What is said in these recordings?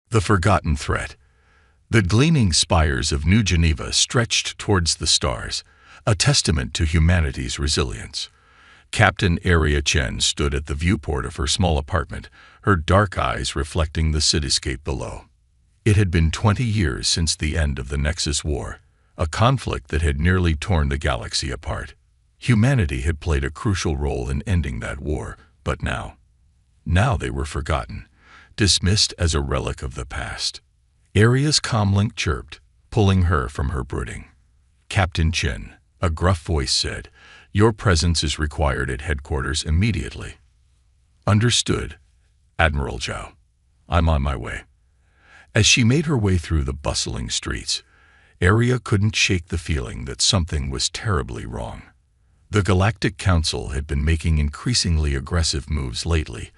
The forgotten threat. The gleaming spires of New Geneva stretched towards the stars, a testament to humanity's resilience. Captain Aria Chen stood at the viewport of her small apartment, her dark eyes reflecting the cityscape below. It had been 20 years since the end of the Nexus War, a conflict that had nearly torn the galaxy apart. Humanity had played a crucial role in ending that war, but now they were forgotten, dismissed as a relic of the past. Aria's comlink chirped, pulling her from her brooding. "Captain Chen," a gruff voice said, "your presence is required at headquarters immediately." "Understood, Admiral Zhao. I'm on my way." As she made her way through the bustling streets, Aria couldn't shake the feeling that something was terribly wrong. The Galactic Council had been making increasingly aggressive moves lately,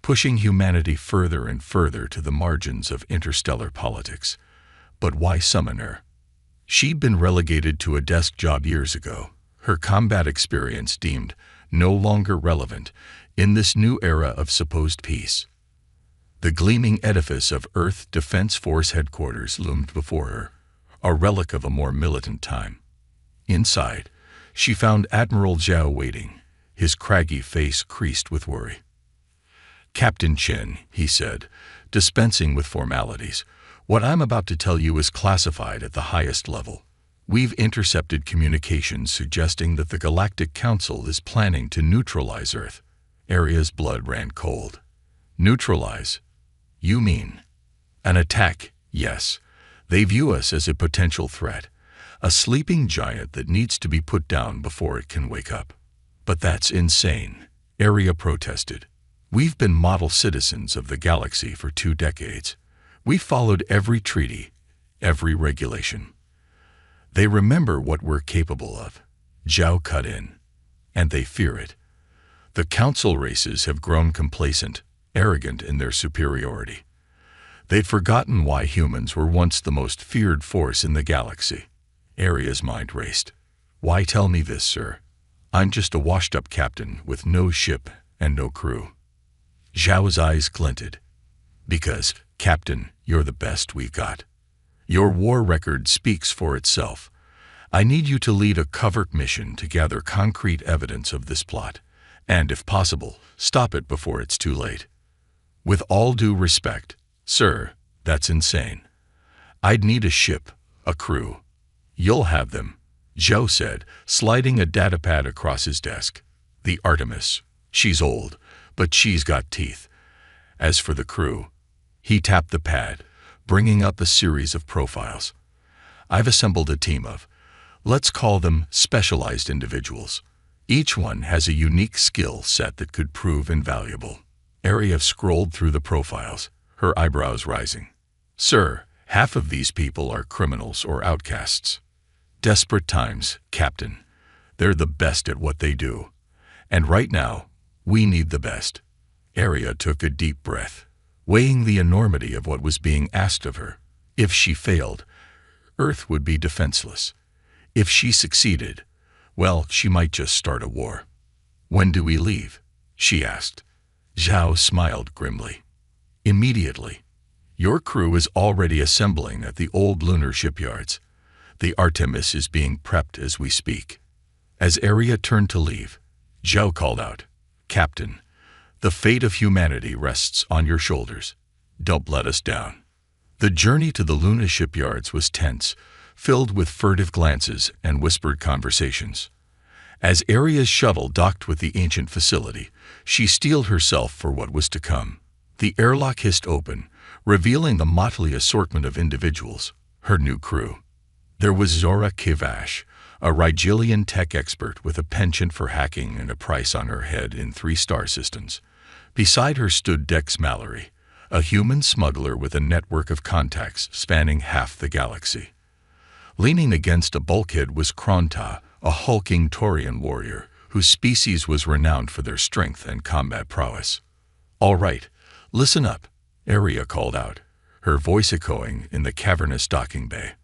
pushing humanity further and further to the margins of interstellar politics. But why summon her? She'd been relegated to a desk job years ago, her combat experience deemed no longer relevant in this new era of supposed peace. The gleaming edifice of Earth Defense Force headquarters loomed before her, a relic of a more militant time. Inside, she found Admiral Zhao waiting, his craggy face creased with worry. "Captain Chen," he said, dispensing with formalities, "what I'm about to tell you is classified at the highest level. We've intercepted communications suggesting that the Galactic Council is planning to neutralize Earth." Aria's blood ran cold. "Neutralize? You mean an attack?" "Yes. They view us as a potential threat, a sleeping giant that needs to be put down before it can wake up." "But that's insane," Aria protested. "We've been model citizens of the galaxy for 2 decades. We followed every treaty, every regulation. They remember what we're capable of." Zhao cut in. "And they fear it. The council races have grown complacent, arrogant in their superiority. They'd forgotten why humans were once the most feared force in the galaxy." Aria's mind raced. "Why tell me this, sir? I'm just a washed-up captain with no ship and no crew." Zhao's eyes glinted. "Because, Captain, you're the best we got. Your war record speaks for itself. I need you to lead a covert mission to gather concrete evidence of this plot, and, if possible, stop it before it's too late. With all due respect, sir, that's insane. I'd need a ship, a crew." "You'll have them," Zhao said, sliding a datapad across his desk. "The Artemis. She's old, but she's got teeth. As for the crew," he tapped the pad, bringing up a series of profiles. "I've assembled a team of, let's call them specialized individuals. Each one has a unique skill set that could prove invaluable." Aria scrolled through the profiles, her eyebrows rising. "Sir, half of these people are criminals or outcasts. Desperate times, Captain. They're the best at what they do. And right now, we need the best." Aria took a deep breath, weighing the enormity of what was being asked of her. If she failed, Earth would be defenseless. If she succeeded, well, she might just start a war. "When do we leave?" she asked. Zhao smiled grimly. "Immediately. Your crew is already assembling at the old lunar shipyards. The Artemis is being prepped as we speak." As Aria turned to leave, Zhao called out, "Captain, the fate of humanity rests on your shoulders. Don't let us down." The journey to the lunar shipyards was tense, filled with furtive glances and whispered conversations. As Aria's shuttle docked with the ancient facility, she steeled herself for what was to come. The airlock hissed open, revealing the motley assortment of individuals, her new crew. There was Zora Kivash, a Rigelian tech expert with a penchant for hacking and a price on her head in 3-star systems. Beside her stood Dex Mallory, a human smuggler with a network of contacts spanning half the galaxy. Leaning against a bulkhead was Kronta, a hulking Taurian warrior, whose species was renowned for their strength and combat prowess. "All right, listen up," Aria called out, her voice echoing in the cavernous docking bay.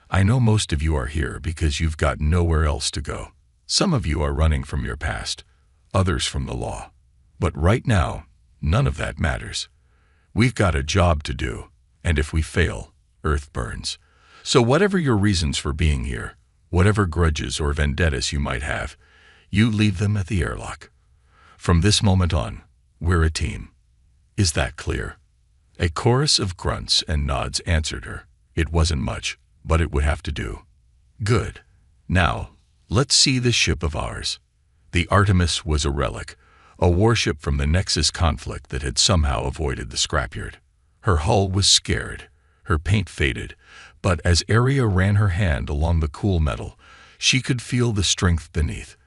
"I know most of you are here because you've got nowhere else to go. Some of you are running from your past, others from the law. But right now, none of that matters. We've got a job to do, And if we fail, Earth burns. So whatever your reasons for being here, whatever grudges or vendettas you might have, you leave them at the airlock. From this moment on, we're a team. Is that clear?" A chorus of grunts and nods answered her. It wasn't much, but it would have to do. "Good. Now, let's see this ship of ours." The Artemis was a relic, a warship from the Nexus conflict that had somehow avoided the scrapyard. Her hull was scared, her paint faded, but as Aria ran her hand along the cool metal, she could feel the strength beneath.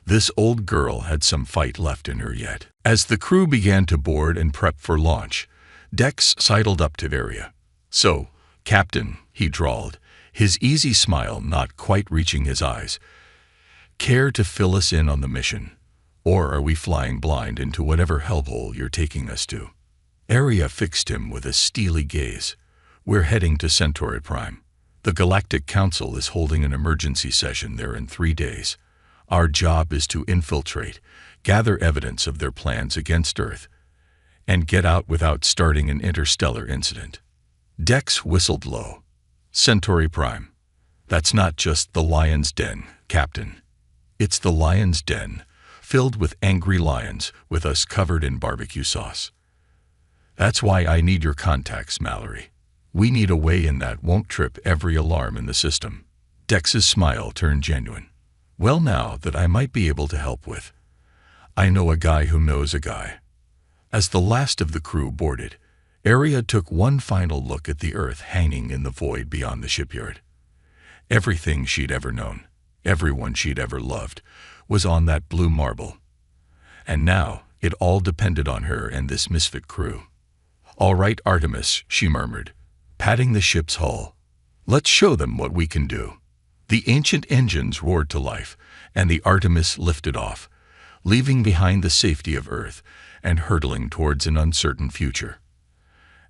This old girl had some fight left in her yet. As the crew began to board and prep for launch, Dex sidled up to Aria. "So, Captain," he drawled, his easy smile not quite reaching his eyes, "care to fill us in on the mission? Or are we flying blind into whatever hellhole you're taking us to?" Aria fixed him with a steely gaze. "We're heading to Centauri Prime. The Galactic Council is holding an emergency session there in 3 days. Our job is to infiltrate, gather evidence of their plans against Earth, and get out without starting an interstellar incident." Dex whistled low. "Centauri Prime. That's not just the lion's den, Captain. It's the lion's den, filled with angry lions, with us covered in barbecue sauce. That's why I need your contacts, Mallory. We need a way in that won't trip every alarm in the system." Dex's smile turned genuine. "Well, now that I might be able to help with. I know a guy who knows a guy." As the last of the crew boarded, Aria took one final look at the Earth hanging in the void beyond the shipyard. Everything she'd ever known, everyone she'd ever loved, was on that blue marble. And now it all depended on her and this misfit crew. "All right, Artemis," she murmured, patting the ship's hull. "Let's show them what we can do." The ancient engines roared to life, and the Artemis lifted off, leaving behind the safety of Earth and hurtling towards an uncertain future.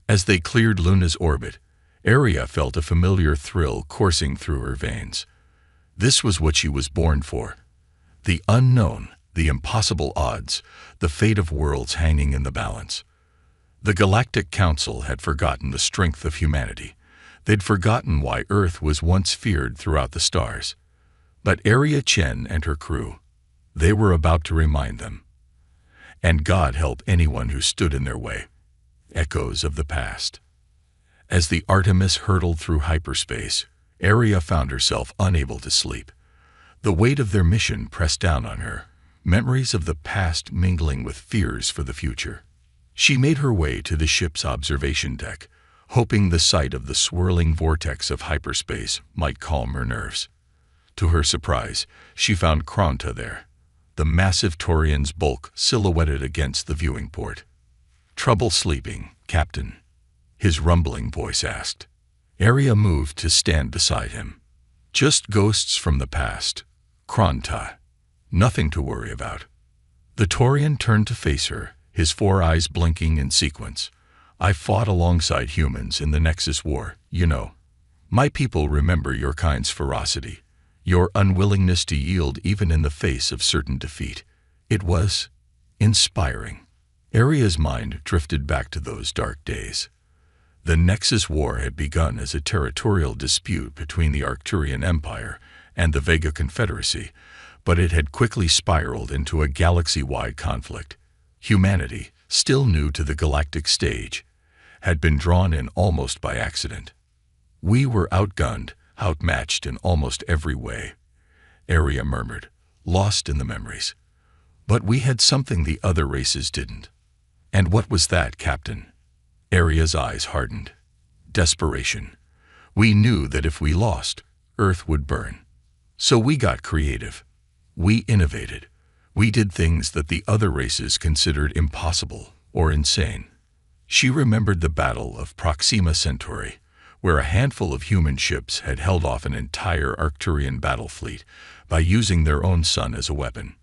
As they cleared Luna's orbit, Aria felt a familiar thrill coursing through her veins. This was what she was born for. The unknown, the impossible odds, the fate of worlds hanging in the balance. The Galactic Council had forgotten the strength of humanity. They'd forgotten why Earth was once feared throughout the stars. But Aria Chen and her crew, they were about to remind them. And God help anyone who stood in their way. Echoes of the past. As the Artemis hurtled through hyperspace, Aria found herself unable to sleep. The weight of their mission pressed down on her, memories of the past mingling with fears for the future. She made her way to the ship's observation deck, hoping the sight of the swirling vortex of hyperspace might calm her nerves. To her surprise, she found Kronta there, the massive Taurian's bulk silhouetted against the viewing port. "Trouble sleeping, Captain?" his rumbling voice asked. Aria moved to stand beside him. "Just ghosts from the past, Kronta. Nothing to worry about." The Taurian turned to face her, his 4 eyes blinking in sequence. "I fought alongside humans in the Nexus War, you know. My people remember your kind's ferocity, your unwillingness to yield even in the face of certain defeat. It was inspiring." Aria's mind drifted back to those dark days. The Nexus War had begun as a territorial dispute between the Arcturian Empire and the Vega Confederacy, but it had quickly spiraled into a galaxy-wide conflict. Humanity, still new to the galactic stage, had been drawn in almost by accident. "We were outgunned, outmatched in almost every way," Aria murmured, lost in the memories. "But we had something the other races didn't." "And what was that, Captain?" Aria's eyes hardened. "Desperation. We knew that if we lost, Earth would burn. So we got creative. We innovated. We did things that the other races considered impossible or insane." She remembered the Battle of Proxima Centauri, where a handful of human ships had held off an entire Arcturian battle fleet by using their own sun as a weapon.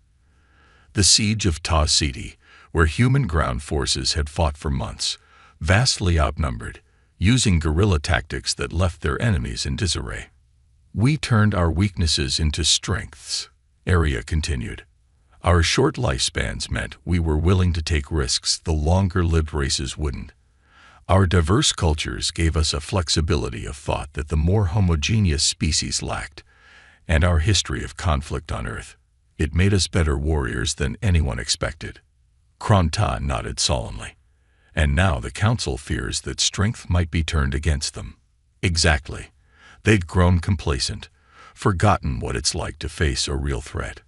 The Siege of Ta City, where human ground forces had fought for months, vastly outnumbered, using guerrilla tactics that left their enemies in disarray. "We turned our weaknesses into strengths," Aria continued. "Our short lifespans meant we were willing to take risks the longer-lived races wouldn't. Our diverse cultures gave us a flexibility of thought that the more homogeneous species lacked, and our history of conflict on Earth. It made us better warriors than anyone expected. Kronta nodded solemnly. And now the Council fears that strength might be turned against them. Exactly. They'd grown complacent, forgotten what it's like to face a real threat.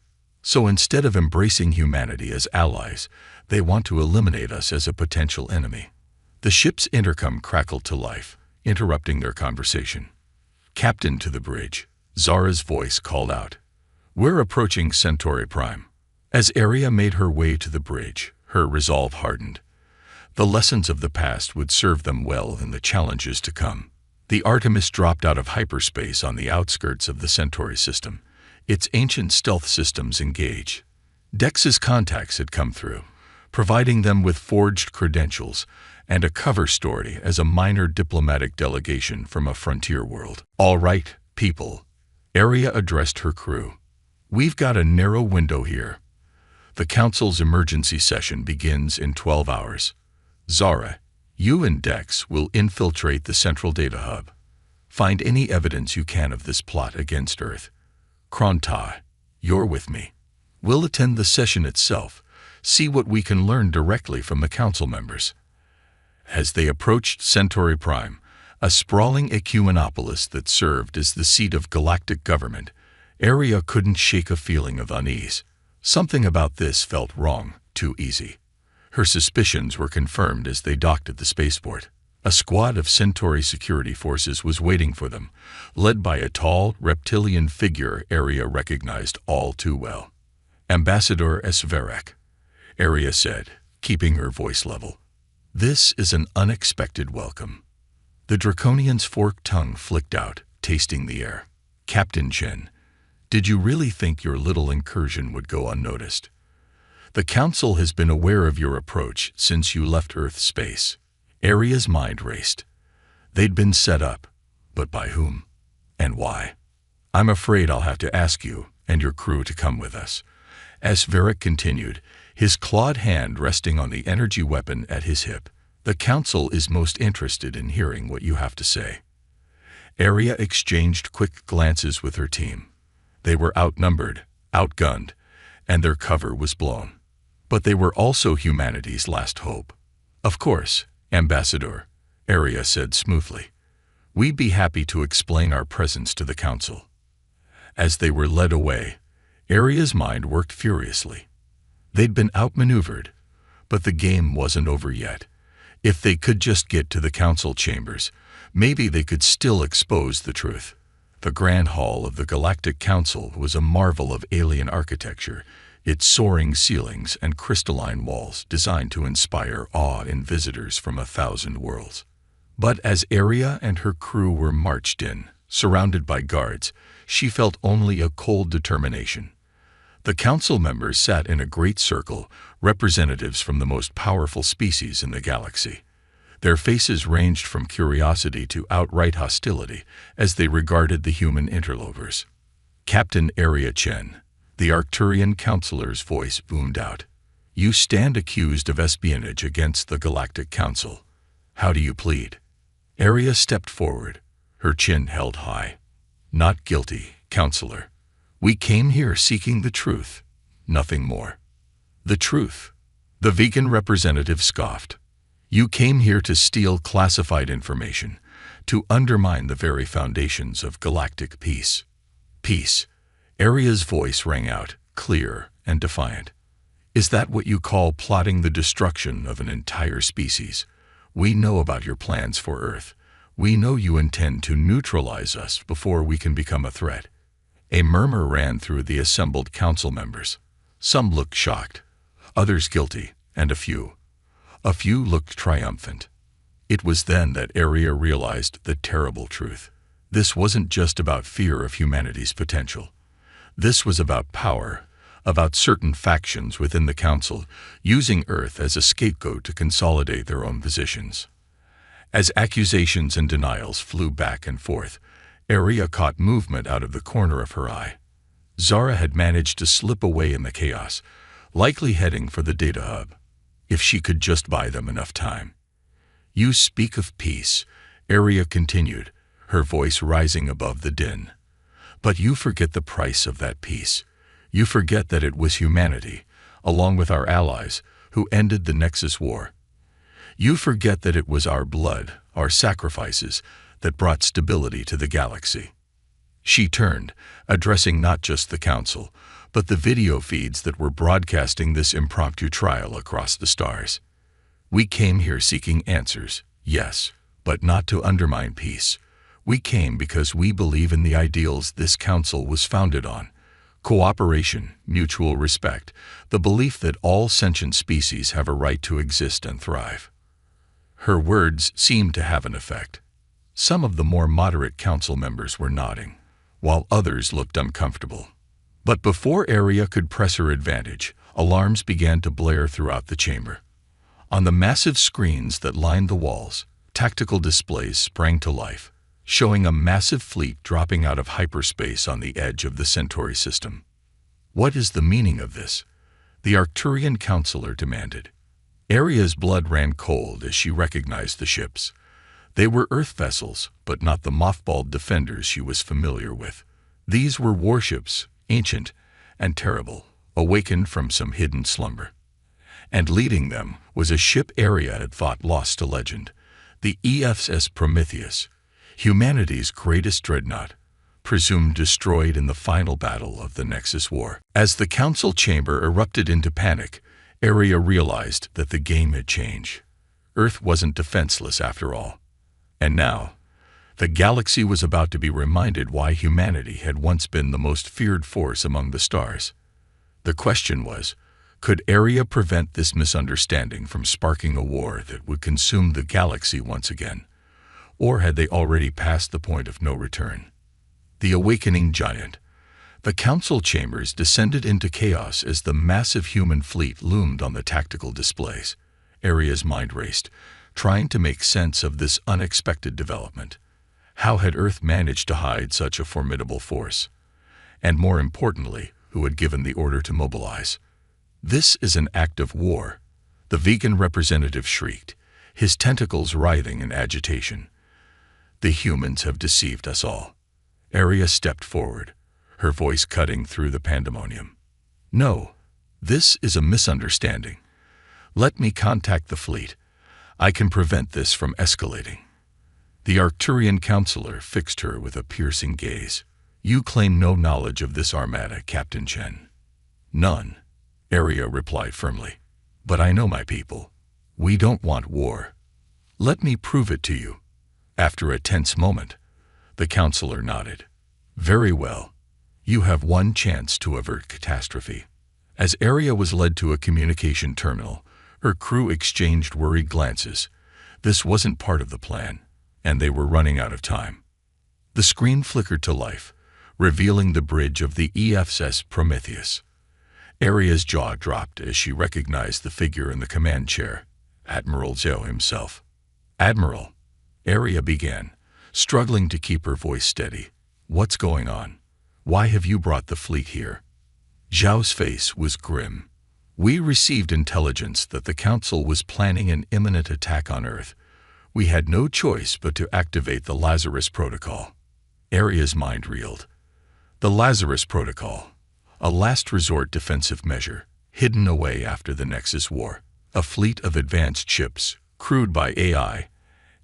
So instead of embracing humanity as allies, they want to eliminate us as a potential enemy. The ship's intercom crackled to life, interrupting their conversation. "Captain to the bridge," Zara's voice called out. "We're approaching Centauri Prime." As Aria made her way to the bridge, her resolve hardened. The lessons of the past would serve them well in the challenges to come. The Artemis dropped out of hyperspace on the outskirts of the Centauri system, its ancient stealth systems engaged. Dex's contacts had come through, providing them with forged credentials and a cover story as a minor diplomatic delegation from a frontier world. "All right, people," Aria addressed her crew. "We've got a narrow window here. The Council's emergency session begins in 12 hours. Zara, you and Dex will infiltrate the central data hub. Find any evidence you can of this plot against Earth. Kronta, you're with me. We'll attend the session itself, see what we can learn directly from the Council members." As they approached Centauri Prime, a sprawling ecumenopolis that served as the seat of galactic government, Aria couldn't shake a feeling of unease. Something about this felt wrong, too easy. Her suspicions were confirmed as they docked at the spaceport. A squad of Centauri security forces was waiting for them, led by a tall, reptilian figure Aria recognized all too well. "Ambassador Sverak," Aria said, keeping her voice level. "This is an unexpected welcome." The Draconian's forked tongue flicked out, tasting the air. "Captain Chen, did you really think your little incursion would go unnoticed? The Council has been aware of your approach since you left Earth space." Aria's mind raced. They'd been set up, but by whom? And why? "I'm afraid I'll have to ask you and your crew to come with us," Sverak continued, his clawed hand resting on the energy weapon at his hip. "The Council is most interested in hearing what you have to say." Aria exchanged quick glances with her team. They were outnumbered, outgunned, and their cover was blown. But they were also humanity's last hope. "Of course, Ambassador," Aria said smoothly. "We'd be happy to explain our presence to the Council." As they were led away, Aria's mind worked furiously. They'd been outmaneuvered, but the game wasn't over yet. If they could just get to the Council chambers, maybe they could still expose the truth. The Grand Hall of the Galactic Council was a marvel of alien architecture, its soaring ceilings and crystalline walls designed to inspire awe in visitors from 1,000 worlds. But as Aria and her crew were marched in, surrounded by guards, she felt only a cold determination. The Council members sat in a great circle, representatives from the most powerful species in the galaxy. Their faces ranged from curiosity to outright hostility as they regarded the human interlopers. "Captain Aria Chen," the Arcturian counselor's voice boomed out. "You stand accused of espionage against the Galactic Council. How do you plead?" Aria stepped forward, her chin held high. "Not guilty, Counselor. We came here seeking the truth, nothing more." "The truth?" The vegan representative scoffed. "You came here to steal classified information, to undermine the very foundations of galactic peace." "Peace?" Aria's voice rang out, clear and defiant. "Is that what you call plotting the destruction of an entire species? We know about your plans for Earth. We know you intend to neutralize us before we can become a threat." A murmur ran through the assembled council members. Some looked shocked, others guilty, and a few looked triumphant. It was then that Aria realized the terrible truth. This wasn't just about fear of humanity's potential. This was about power, about certain factions within the Council using Earth as a scapegoat to consolidate their own positions. As accusations and denials flew back and forth, Aria caught movement out of the corner of her eye. Zara had managed to slip away in the chaos, likely heading for the data hub. If she could just buy them enough time. You speak of peace, Area continued, her voice rising above the din. But you forget the price of that peace. You forget that it was humanity, along with our allies, who ended the Nexus War. You forget that it was our blood, our sacrifices, that brought stability to the galaxy. She turned, addressing not just the Council, but the video feeds that were broadcasting this impromptu trial across the stars. We came here seeking answers, yes, but not to undermine peace. We came because we believe in the ideals this Council was founded on: cooperation, mutual respect, the belief that all sentient species have a right to exist and thrive. Her words seemed to have an effect. Some of the more moderate Council members were nodding, while others looked uncomfortable. But before Area could press her advantage, alarms began to blare throughout the chamber. On the massive screens that lined the walls, tactical displays sprang to life, showing a massive fleet dropping out of hyperspace on the edge of the Centauri system. What is the meaning of this? The Arcturian counselor demanded. Area's blood ran cold as she recognized the ships. They were Earth vessels, but not the mothballed defenders she was familiar with. These were warships, ancient and terrible, awakened from some hidden slumber. And leading them was a ship Area had thought lost to legend, the EFS Prometheus, humanity's greatest dreadnought, presumed destroyed in the final battle of the Nexus War. As the Council chamber erupted into panic, Area realized that the game had changed. Earth wasn't defenseless after all. And now, the galaxy was about to be reminded why humanity had once been the most feared force among the stars. The question was, could Area prevent this misunderstanding from sparking a war that would consume the galaxy once again? Or had they already passed the point of no return? The awakening giant. The Council chambers descended into chaos as the massive human fleet loomed on the tactical displays. Area's mind raced, trying to make sense of this unexpected development. How had Earth managed to hide such a formidable force? And more importantly, who had given the order to mobilize? This is an act of war, the vegan representative shrieked, his tentacles writhing in agitation. The humans have deceived us all. Area stepped forward, her voice cutting through the pandemonium. No, this is a misunderstanding. Let me contact the fleet. I can prevent this from escalating. The Arcturian counselor fixed her with a piercing gaze. You claim no knowledge of this armada, Captain Chen. None, Area replied firmly. But I know my people. We don't want war. Let me prove it to you. After a tense moment, the counselor nodded. Very well. You have one chance to avert catastrophe. As Area was led to a communication terminal, her crew exchanged worried glances. This wasn't part of the plan, and they were running out of time. The screen flickered to life, revealing the bridge of the EFS Prometheus. Area's jaw dropped as she recognized the figure in the command chair, Admiral Zhao himself. Admiral, Area began, struggling to keep her voice steady. What's going on? Why have you brought the fleet here? Zhao's face was grim. We received intelligence that the Council was planning an imminent attack on Earth. We had no choice but to activate the Lazarus Protocol. Area's mind reeled. The Lazarus Protocol, a last resort defensive measure, hidden away after the Nexus War. A fleet of advanced ships, crewed by AI,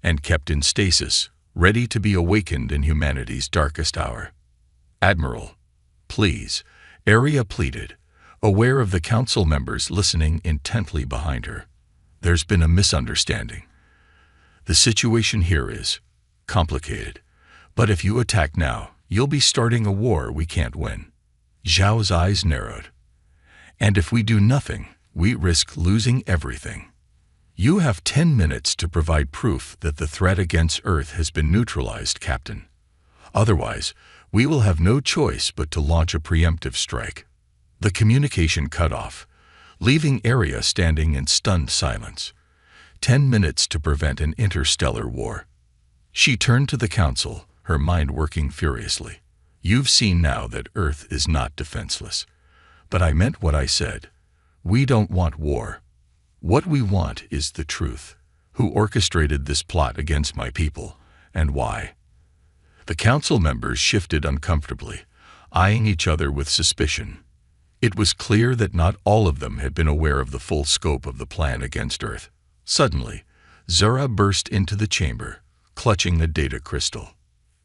and kept in stasis, ready to be awakened in humanity's darkest hour. Admiral, please, Area pleaded, aware of the Council members listening intently behind her. There's been a misunderstanding. The situation here is complicated, but if you attack now, you'll be starting a war we can't win. Zhao's eyes narrowed. And if we do nothing, we risk losing everything. You have 10 minutes to provide proof that the threat against Earth has been neutralized, Captain. Otherwise, we will have no choice but to launch a preemptive strike. The communication cut off, leaving Area standing in stunned silence. 10 minutes to prevent an interstellar war. She turned to the Council, her mind working furiously. You've seen now that Earth is not defenseless. But I meant what I said. We don't want war. What we want is the truth. Who orchestrated this plot against my people, and why? The council members shifted uncomfortably, eyeing each other with suspicion. It was clear that not all of them had been aware of the full scope of the plan against Earth. Suddenly, Zura burst into the chamber, clutching a data crystal.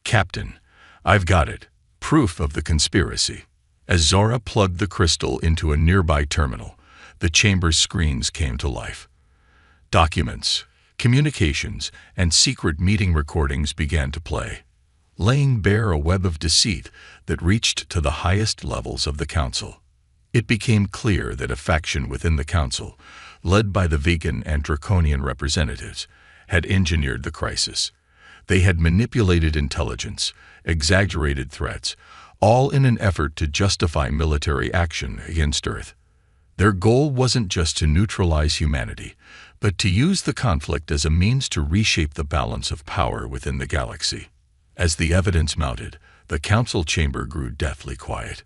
"Captain, I've got it. Proof of the conspiracy." As Zora plugged the crystal into a nearby terminal, the chamber's screens came to life. Documents, communications, and secret meeting recordings began to play, laying bare a web of deceit that reached to the highest levels of the council. It became clear that a faction within the council, led by the vegan and draconian representatives, had engineered the crisis. They had manipulated intelligence, exaggerated threats, all in an effort to justify military action against Earth. Their goal wasn't just to neutralize humanity, but to use the conflict as a means to reshape the balance of power within the galaxy. As the evidence mounted, the council chamber grew deathly quiet.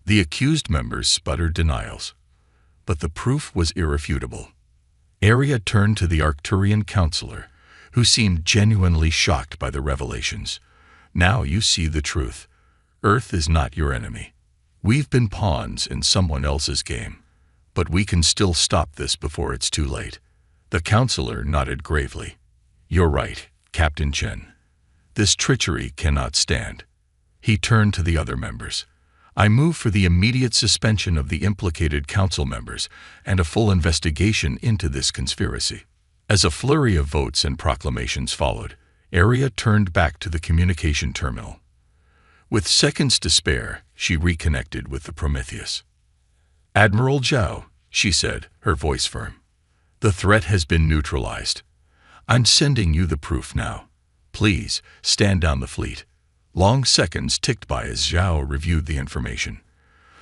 The accused members sputtered denials, but the proof was irrefutable. Aria turned to the Arcturian counselor, who seemed genuinely shocked by the revelations. "Now you see the truth. Earth is not your enemy. We've been pawns in someone else's game, but we can still stop this before it's too late." The counselor nodded gravely. "You're right, Captain Chen. This treachery cannot stand." He turned to the other members. "I move for the immediate suspension of the implicated council members and a full investigation into this conspiracy." As a flurry of votes and proclamations followed, Aria turned back to the communication terminal. With seconds to spare, she reconnected with the Prometheus. "Admiral Zhao," she said, her voice firm. "The threat has been neutralized. I'm sending you the proof now. Please, stand down the fleet." Long seconds ticked by as Zhao reviewed the information.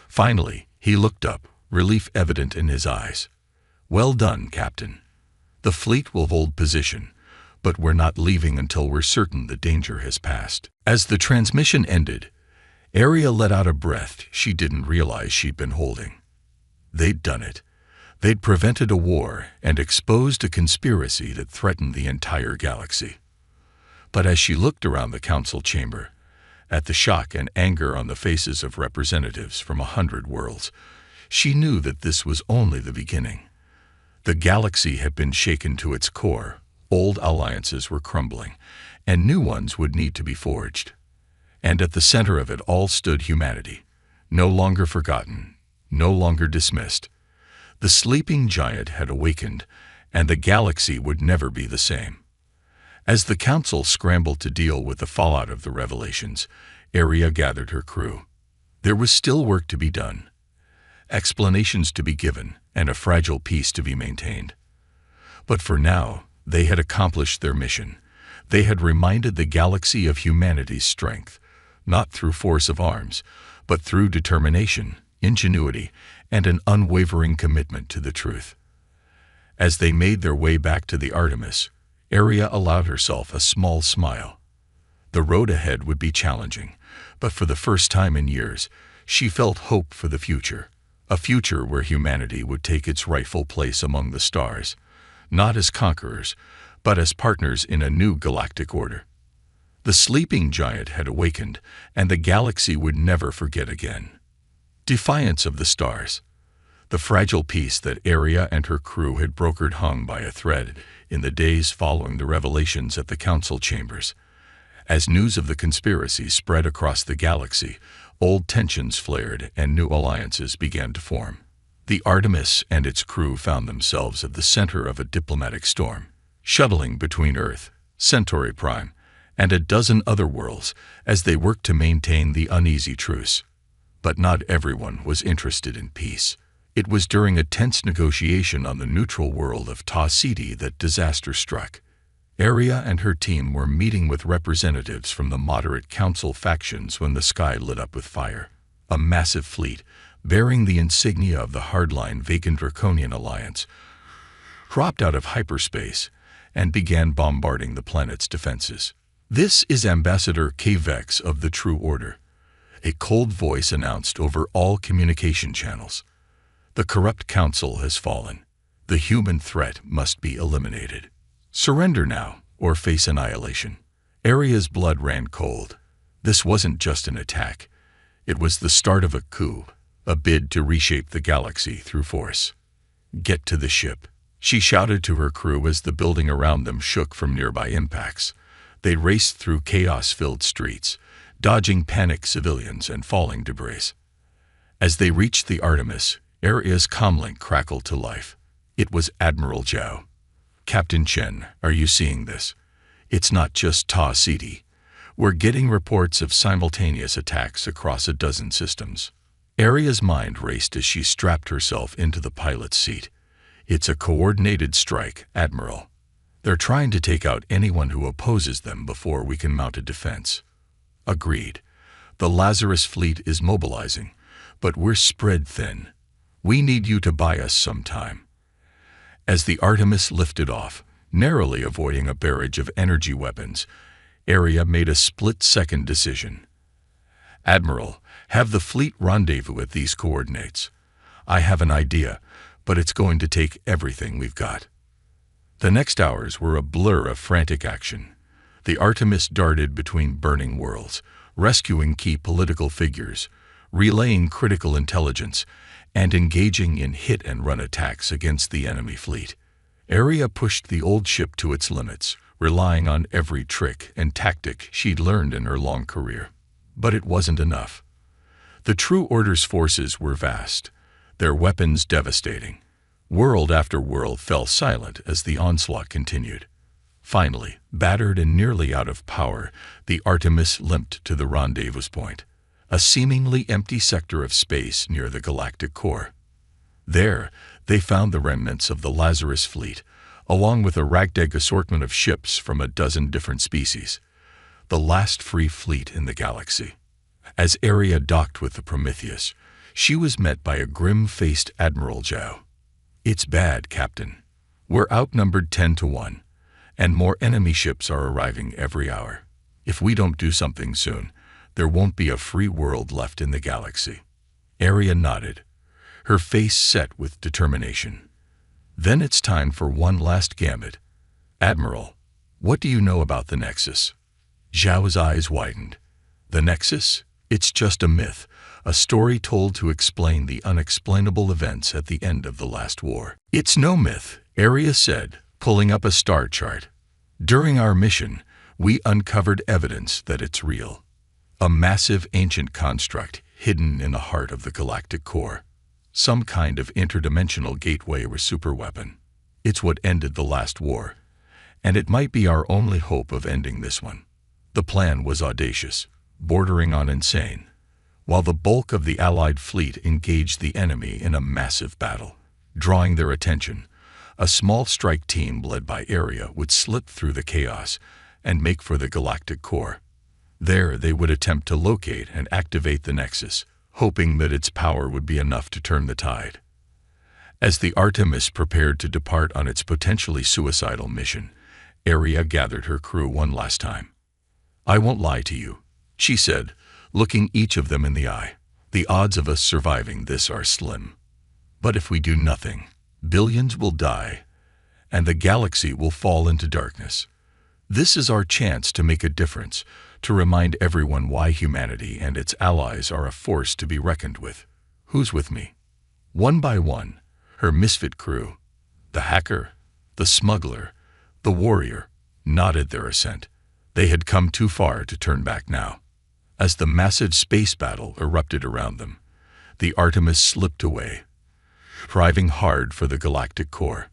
Finally, he looked up, relief evident in his eyes. "Well done, Captain. The fleet will hold position, but we're not leaving until we're certain the danger has passed." As the transmission ended, Aria let out a breath she didn't realize she'd been holding. They'd done it. They'd prevented a war and exposed a conspiracy that threatened the entire galaxy. But as she looked around the council chamber, at the shock and anger on the faces of representatives from 100 worlds, she knew that this was only the beginning. The galaxy had been shaken to its core, old alliances were crumbling, and new ones would need to be forged. And at the center of it all stood humanity, no longer forgotten, no longer dismissed. The sleeping giant had awakened, and the galaxy would never be the same. As the council scrambled to deal with the fallout of the revelations, Aria gathered her crew. There was still work to be done, explanations to be given, and a fragile peace to be maintained. But for now, they had accomplished their mission. They had reminded the galaxy of humanity's strength, not through force of arms, but through determination, ingenuity, and an unwavering commitment to the truth. As they made their way back to the Artemis, Aria allowed herself a small smile. The road ahead would be challenging, but for the first time in years, she felt hope for the future, a future where humanity would take its rightful place among the stars, not as conquerors, but as partners in a new galactic order. The sleeping giant had awakened, and the galaxy would never forget again. Defiance of the stars. The fragile peace that Aria and her crew had brokered hung by a thread in the days following the revelations at the council chambers. As news of the conspiracy spread across the galaxy, old tensions flared and new alliances began to form. The Artemis and its crew found themselves at the center of a diplomatic storm, shuttling between Earth, Centauri Prime, and a dozen other worlds as they worked to maintain the uneasy truce. But not everyone was interested in peace. It was during a tense negotiation on the neutral world of Ta City that disaster struck. Aria and her team were meeting with representatives from the moderate council factions when the sky lit up with fire. A massive fleet, bearing the insignia of the hardline Vegan Draconian Alliance, dropped out of hyperspace and began bombarding the planet's defenses. "This is Ambassador K-Vex of the True Order," a cold voice announced over all communication channels. "The corrupt council has fallen. The human threat must be eliminated." Surrender now, or face annihilation. Aria's blood ran cold. This wasn't just an attack. It was the start of a coup, a bid to reshape the galaxy through force. "Get to the ship," she shouted to her crew as the building around them shook from nearby impacts. They raced through chaos-filled streets, dodging panicked civilians and falling debris. As they reached the Artemis, Aria's comlink crackled to life. It was Admiral Zhao. "Captain Chen, are you seeing this? It's not just Ta City. We're getting reports of simultaneous attacks across a dozen systems." Aria's mind raced as she strapped herself into the pilot's seat. "It's a coordinated strike, Admiral. They're trying to take out anyone who opposes them before we can mount a defense." "Agreed. The Lazarus fleet is mobilizing, but we're spread thin. We need you to buy us some time." As the Artemis lifted off, narrowly avoiding a barrage of energy weapons, Aria made a split-second decision. "Admiral, have the fleet rendezvous at these coordinates. I have an idea, but it's going to take everything we've got." The next hours were a blur of frantic action. The Artemis darted between burning worlds, rescuing key political figures, relaying critical intelligence, and engaging in hit-and-run attacks against the enemy fleet. Aria pushed the old ship to its limits, relying on every trick and tactic she'd learned in her long career. But it wasn't enough. The True Order's forces were vast, their weapons devastating. World after world fell silent as the onslaught continued. Finally, battered and nearly out of power, the Artemis limped to the rendezvous point, a seemingly empty sector of space near the galactic core. There, they found the remnants of the Lazarus fleet, along with a ragtag assortment of ships from a dozen different species, the last free fleet in the galaxy. As Aria docked with the Prometheus, she was met by a grim-faced Admiral Zhao. "It's bad, Captain. We're outnumbered 10-1, and more enemy ships are arriving every hour. If we don't do something soon, there won't be a free world left in the galaxy." Aria nodded, her face set with determination. "Then it's time for one last gambit. Admiral, what do you know about the Nexus?" Zhao's eyes widened. "The Nexus? It's just a myth, a story told to explain the unexplainable events at the end of the last war." "It's no myth," Aria said, pulling up a star chart. "During our mission, we uncovered evidence that it's real. A massive ancient construct hidden in the heart of the galactic core. Some kind of interdimensional gateway or superweapon. It's what ended the last war, and it might be our only hope of ending this one." The plan was audacious, bordering on insane. While the bulk of the Allied fleet engaged the enemy in a massive battle, drawing their attention, a small strike team led by Aria would slip through the chaos and make for the galactic core. There they would attempt to locate and activate the Nexus, hoping that its power would be enough to turn the tide. As the Artemis prepared to depart on its potentially suicidal mission, Aria gathered her crew one last time. "I won't lie to you," she said, looking each of them in the eye. "The odds of us surviving this are slim. But if we do nothing, billions will die, and the galaxy will fall into darkness. This is our chance to make a difference, to remind everyone why humanity and its allies are a force to be reckoned with. Who's with me?" One by one, her misfit crew, the hacker, the smuggler, the warrior, nodded their assent. They had come too far to turn back now. As the massive space battle erupted around them, the Artemis slipped away, driving hard for the galactic core.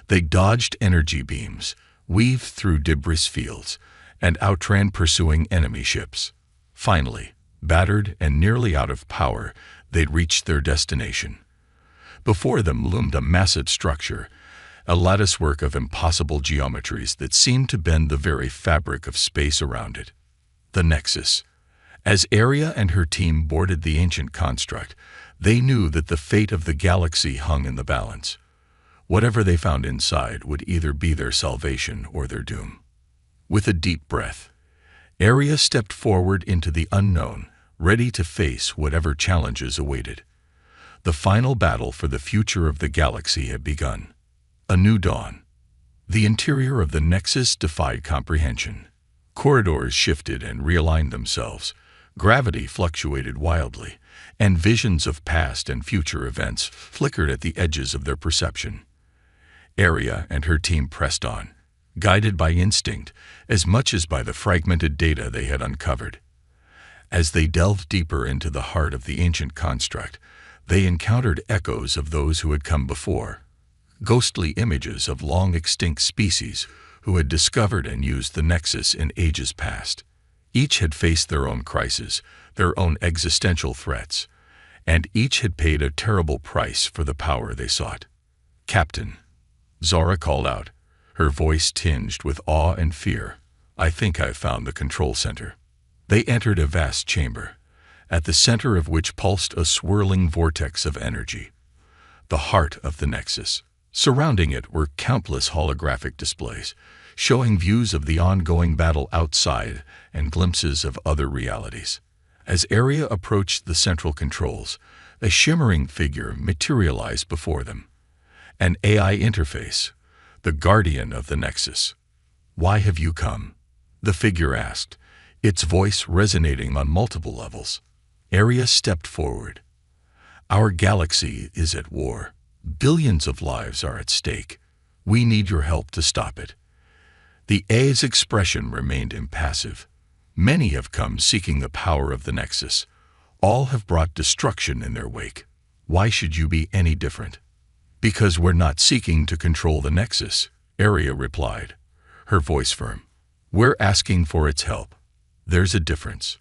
They dodged energy beams, weaved through debris fields, and outran pursuing enemy ships. Finally, battered and nearly out of power, they'd reached their destination. Before them loomed a massive structure, a latticework of impossible geometries that seemed to bend the very fabric of space around it. The Nexus. As Aria and her team boarded the ancient construct, they knew that the fate of the galaxy hung in the balance. Whatever they found inside would either be their salvation or their doom. With a deep breath, Aria stepped forward into the unknown, ready to face whatever challenges awaited. The final battle for the future of the galaxy had begun. A new dawn. The interior of the Nexus defied comprehension. Corridors shifted and realigned themselves. Gravity fluctuated wildly, and visions of past and future events flickered at the edges of their perception. Aria and her team pressed on, guided by instinct as much as by the fragmented data they had uncovered. As they delved deeper into the heart of the ancient construct, they encountered echoes of those who had come before, ghostly images of long-extinct species who had discovered and used the Nexus in ages past. Each had faced their own crisis, their own existential threats, and each had paid a terrible price for the power they sought. "Captain," Zara called out, her voice tinged with awe and fear, "I think I've found the control center." They entered a vast chamber, at the center of which pulsed a swirling vortex of energy, the heart of the Nexus. Surrounding it were countless holographic displays, showing views of the ongoing battle outside and glimpses of other realities. As Aria approached the central controls, a shimmering figure materialized before them. An AI interface, the guardian of the Nexus. "Why have you come?" the figure asked, its voice resonating on multiple levels. Aria stepped forward. "Our galaxy is at war. Billions of lives are at stake. We need your help to stop it." The AI's expression remained impassive. "Many have come seeking the power of the Nexus. All have brought destruction in their wake. Why should you be any different?" "Because we're not seeking to control the Nexus," Aria replied, her voice firm. "We're asking for its help. There's a difference."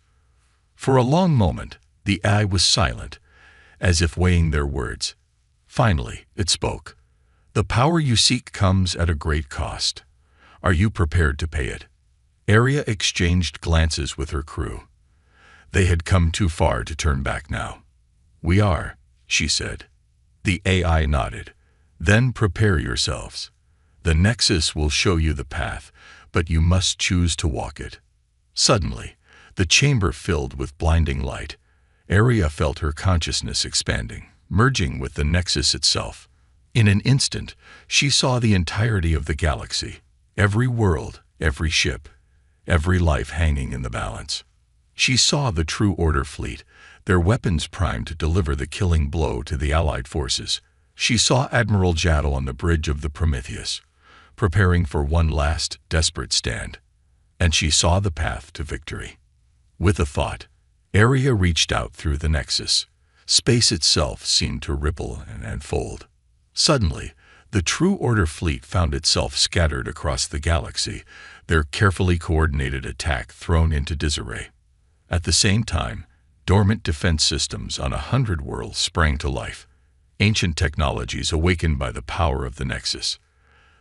For a long moment, the AI was silent, as if weighing their words. Finally, it spoke. "The power you seek comes at a great cost. Are you prepared to pay it?" Aria exchanged glances with her crew. They had come too far to turn back now. "We are," she said. The AI nodded. "Then prepare yourselves. The Nexus will show you the path, but you must choose to walk it." Suddenly, the chamber filled with blinding light. Aria felt her consciousness expanding, merging with the Nexus itself. In an instant, she saw the entirety of the galaxy, every world, every ship, every life hanging in the balance. She saw the True Order fleet, their weapons primed to deliver the killing blow to the Allied forces. She saw Admiral Jaddo on the bridge of the Prometheus, preparing for one last, desperate stand. And she saw the path to victory. With a thought, Aria reached out through the Nexus. Space itself seemed to ripple and fold. Suddenly, the True Order fleet found itself scattered across the galaxy, their carefully coordinated attack thrown into disarray. At the same time, dormant defense systems on 100 worlds sprang to life, ancient technologies awakened by the power of the Nexus.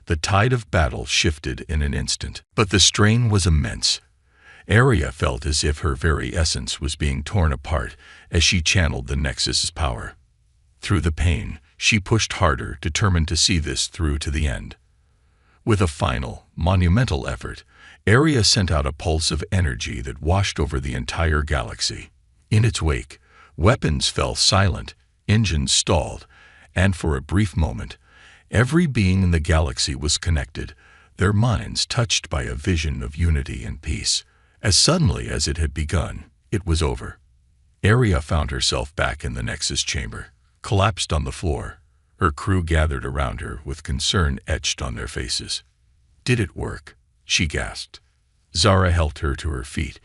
The tide of battle shifted in an instant, but the strain was immense. Aria felt as if her very essence was being torn apart as she channeled the Nexus's power. Through the pain, she pushed harder, determined to see this through to the end. With a final, monumental effort, Aria sent out a pulse of energy that washed over the entire galaxy. In its wake, weapons fell silent, engines stalled, and for a brief moment, every being in the galaxy was connected, their minds touched by a vision of unity and peace. As suddenly as it had begun, it was over. Aria found herself back in the Nexus chamber, collapsed on the floor. Her crew gathered around her with concern etched on their faces. "Did it work?" she gasped. Zara helped her to her feet,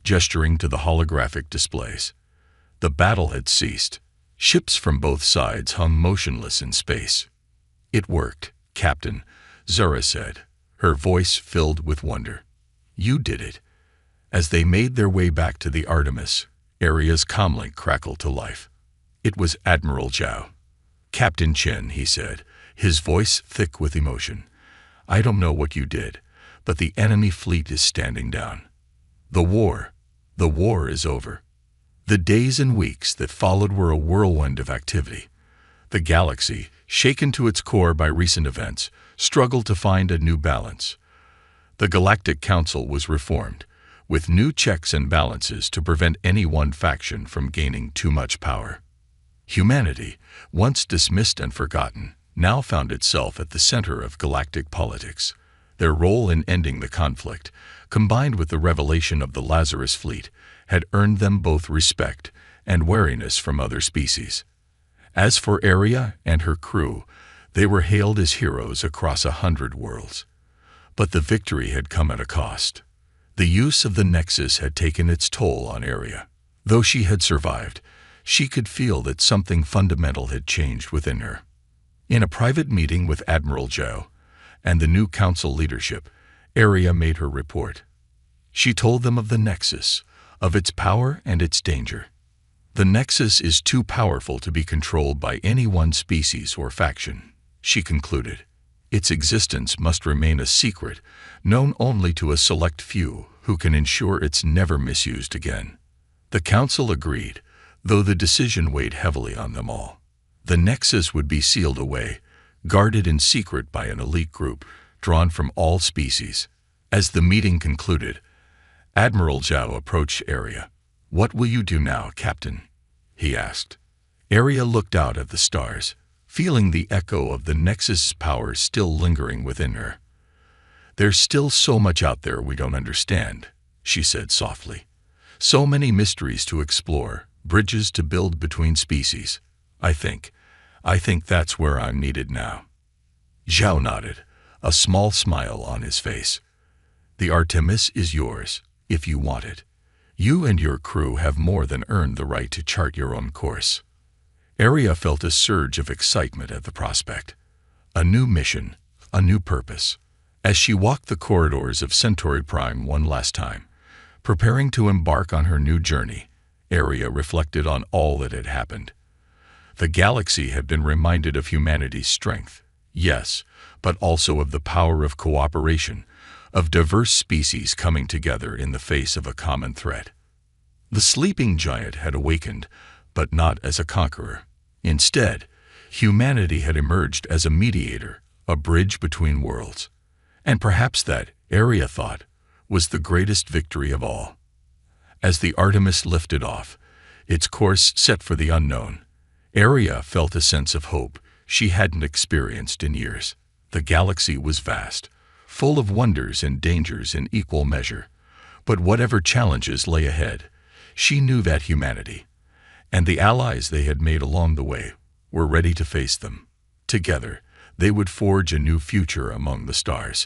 gesturing to the holographic displays. The battle had ceased. Ships from both sides hung motionless in space. "It worked, Captain," Zara said, her voice filled with wonder. "You did it." As they made their way back to the Artemis, Aria's comlink crackled to life. It was Admiral Jaddo. "Captain Chen," he said, his voice thick with emotion. "I don't know what you did, but the enemy fleet is standing down. The war is over." The days and weeks that followed were a whirlwind of activity. The galaxy, shaken to its core by recent events, struggled to find a new balance. The Galactic Council was reformed, with new checks and balances to prevent any one faction from gaining too much power. Humanity, once dismissed and forgotten, now found itself at the center of galactic politics. Their role in ending the conflict, combined with the revelation of the Lazarus fleet, had earned them both respect and wariness from other species. As for Aria and her crew, they were hailed as heroes across 100 worlds. But the victory had come at a cost. The use of the Nexus had taken its toll on Aria. Though she had survived, she could feel that something fundamental had changed within her. In a private meeting with Admiral Zhao and the new council leadership, Aria made her report. She told them of the Nexus, of its power and its danger. The Nexus is too powerful to be controlled by any one species or faction, she concluded. Its existence must remain a secret, known only to a select few who can ensure it's never misused again. The council agreed, though the decision weighed heavily on them all. The Nexus would be sealed away, guarded in secret by an elite group drawn from all species. As the meeting concluded, Admiral Zhao approached Aria. "What will you do now, Captain?" he asked. Aria looked out at the stars, feeling the echo of the Nexus' power still lingering within her. "There's still so much out there we don't understand," she said softly. "So many mysteries to explore, bridges to build between species. I think that's where I'm needed now." Zhao nodded, a small smile on his face. "The Artemis is yours, if you want it. You and your crew have more than earned the right to chart your own course." Aria felt a surge of excitement at the prospect. A new mission, a new purpose. As she walked the corridors of Centauri Prime one last time, preparing to embark on her new journey, Aria reflected on all that had happened. The galaxy had been reminded of humanity's strength, yes, but also of the power of cooperation, of diverse species coming together in the face of a common threat. The sleeping giant had awakened, but not as a conqueror. Instead, humanity had emerged as a mediator, a bridge between worlds. And perhaps that, Aria thought, was the greatest victory of all. As the Artemis lifted off, its course set for the unknown, Aria felt a sense of hope she hadn't experienced in years. The galaxy was vast, full of wonders and dangers in equal measure. But whatever challenges lay ahead, she knew that humanity, and the allies they had made along the way, were ready to face them. Together, they would forge a new future among the stars.